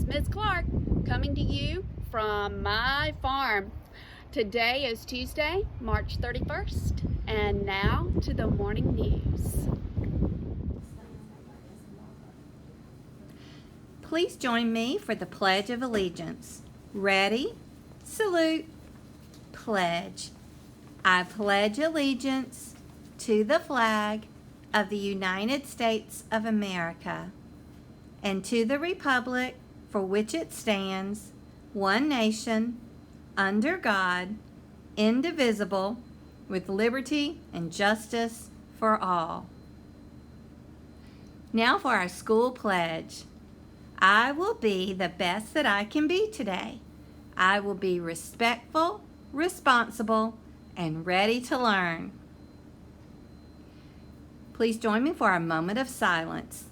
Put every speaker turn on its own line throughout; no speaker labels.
Miss Clark coming to you from my farm. Today is Tuesday, March 31st, and now to the morning news.
Please join me for the Pledge of Allegiance. Ready? Salute. Pledge. I pledge allegiance to the flag of the United States of America and to the republic for which it stands, one nation, under God, indivisible, with liberty and justice for all. Now for our school pledge. I will be the best that I can be today. I will be respectful, responsible, and ready to learn. Please join me for a moment of silence.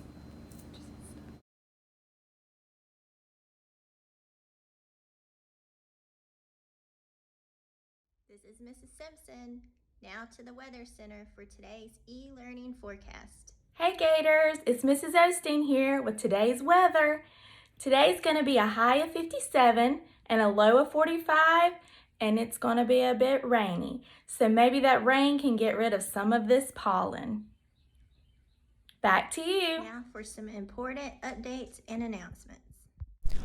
This is Mrs. Simpson. Now to the Weather Center for today's e-learning forecast.
Hey Gators, it's Mrs. Osteen here with today's weather. Today's going to be a high of 57 and a low of 45, and it's going to be a bit rainy. So maybe that rain can get rid of some of this pollen. Back to you.
Now for some important updates and announcements.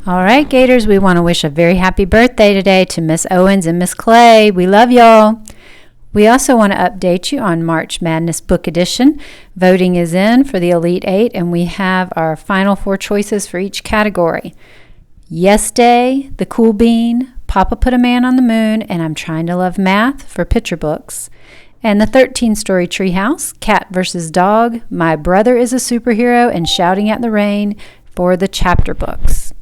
All right, Gators, we want to wish a very happy birthday today to Miss Owens and Miss Clay. We love y'all. We also want to update you on March Madness Book Edition. Voting is in for the Elite Eight, and we have our final 4 choices for each category. Yes Day, The Cool Bean, Papa Put a Man on the Moon, and I'm Trying to Love Math for picture books. And the 13-story Treehouse, Cat vs. Dog, My Brother is a Superhero, and Shouting at the Rain for the chapter books.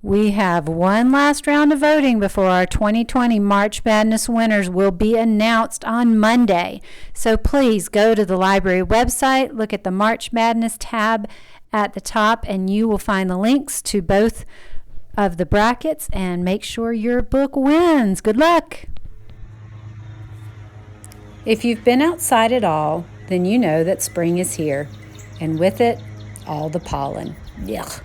We have one last round of voting before our 2020 March Madness winners will be announced on Monday. So please go to the library website, look at the March Madness tab at the top, and you will find the links to both of the brackets and make sure your book wins. Good luck! If you've been outside at all, then you know that spring is here, and with it, all the pollen. Yuck.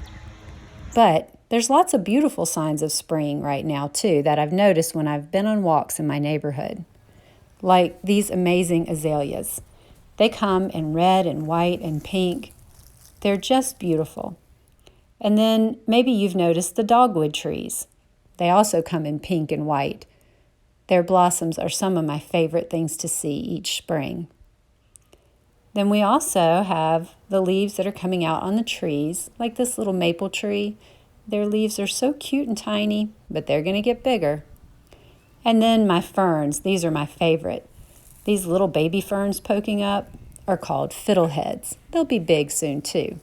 But there's lots of beautiful signs of spring right now, too, that I've noticed when I've been on walks in my neighborhood. Like these amazing azaleas. They come in red and white and pink. They're just beautiful. And then maybe you've noticed the dogwood trees. They also come in pink and white. Their blossoms are some of my favorite things to see each spring. Then we also have the leaves that are coming out on the trees, like this little maple tree. Their leaves are so cute and tiny, but they're going to get bigger. And then my ferns, these are my favorite. These little baby ferns poking up are called fiddleheads. They'll be big soon too.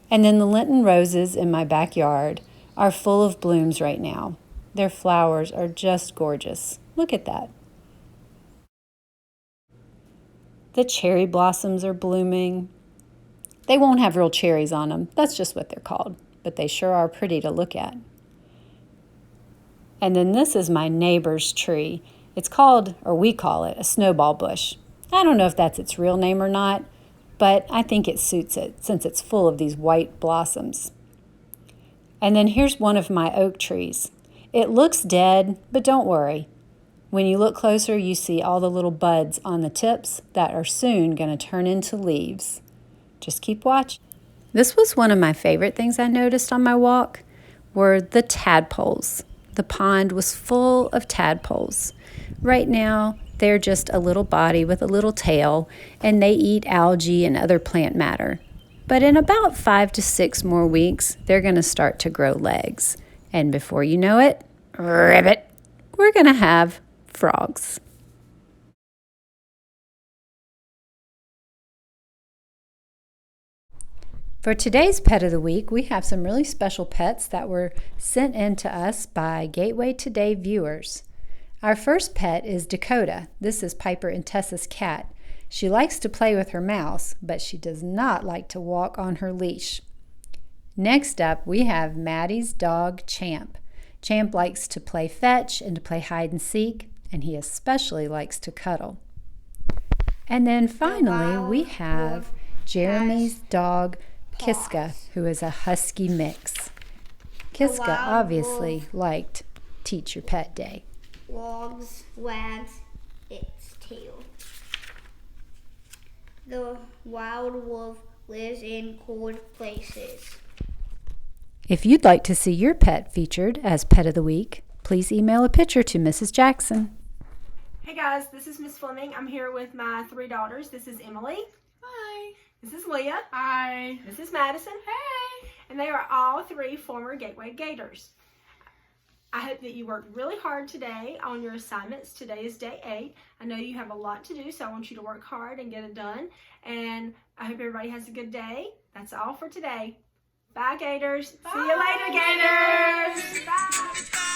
And then the Lenten roses in my backyard are full of blooms right now. Their flowers are just gorgeous. Look at that. The cherry blossoms are blooming. They won't have real cherries on them. That's just what they're called. But they sure are pretty to look at. And then this is my neighbor's tree. It's called, or we call it, a snowball bush. I don't know if that's its real name or not, but I think it suits it since it's full of these white blossoms. And then here's one of my oak trees. It looks dead, but don't worry. When you look closer, you see all the little buds on the tips that are soon going to turn into leaves. Just keep watching. This was one of my favorite things I noticed on my walk were the tadpoles. The pond was full of tadpoles. Right now, they're just a little body with a little tail, and they eat algae and other plant matter. But in about 5 to 6 more weeks, they're going to start to grow legs. And before you know it, ribbit, we're going to have frogs. For today's Pet of the Week, we have some really special pets that were sent in to us by Gateway Today viewers. Our first pet is Dakota. This is Piper and Tessa's cat. She likes to play with her mouse, but she does not like to walk on her leash. Next up, we have Maddie's dog, Champ. Champ likes to play fetch and to play hide and seek, and he especially likes to cuddle. And then finally, we have Jeremy's dog, Kiska, who is a husky mix. Kiska
wild
obviously liked Teach Your Pet Day.
Wags its tail. The wild wolf lives in cold places.
If you'd like to see your pet featured as Pet of the Week, please email a picture to Mrs. Jackson.
Hey guys, this is Miss Fleming. I'm here with my 3 daughters. This is Emily.
Hi.
This is Leah.
Hi.
This is Madison.
Hey.
And they are all 3 former Gateway Gators. I hope that you worked really hard today on your assignments. Today is day 8. I know you have a lot to do, so I want you to work hard and get it done. And I hope everybody has a good day. That's all for today. Bye, Gators.
Bye.
See you later, Gators. Bye.